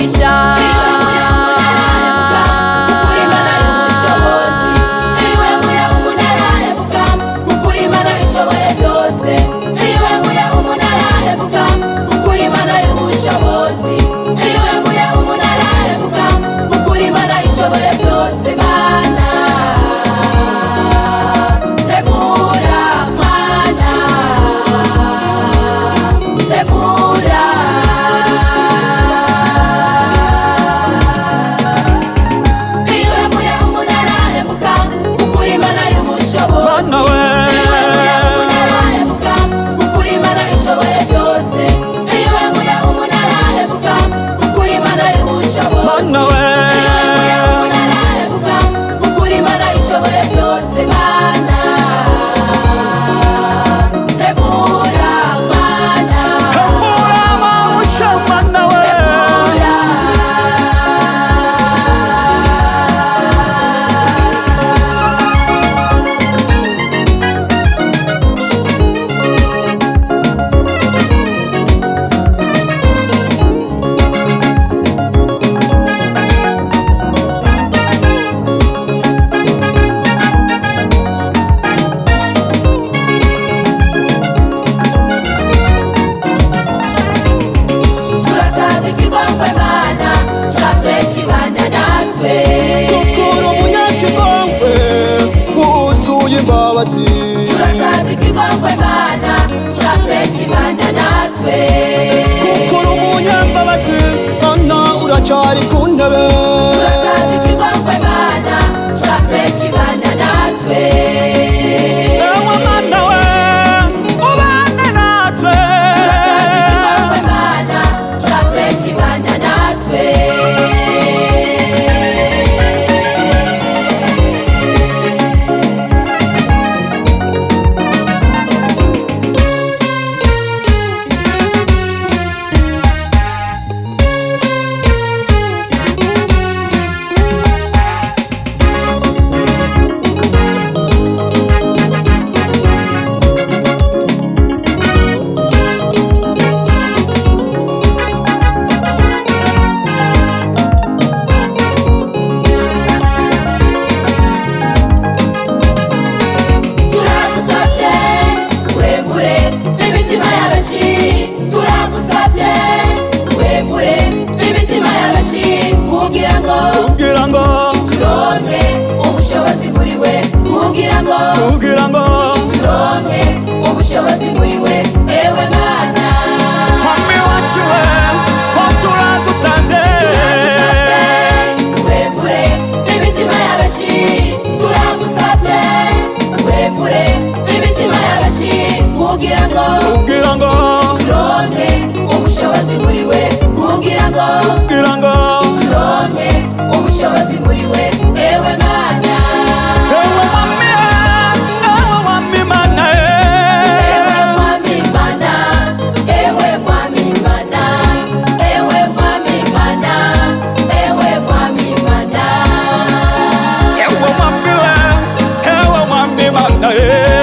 umugisha. Turasazi kigongwe Mana Chambe kibana natwe Kukuru umunyambabazi Mana uracari ku ntebe. Turasazi kigongwe Mana Chambe kibana natwe Ewe Mana we ubane natwe. Turasazi kigongwe Mana Chambe kibana natwe kugira ngo turonke ubushobozi muri we kugira ngo turonke ubushobozi muri we ewe Mana Mwami wacu we ko turagusanze wemure imitima y'abashi turagusabye wemure imitima y'abashi kugira ngo turonke ubushobozi muri we kugira ngo turonke ubushobozi muri we ewe Mana ewe Mwami Mana ewe Mwami Mana ewe Mwami Mana ewe Mwami Mana ewe Mwami Mana ewe Mwami Mana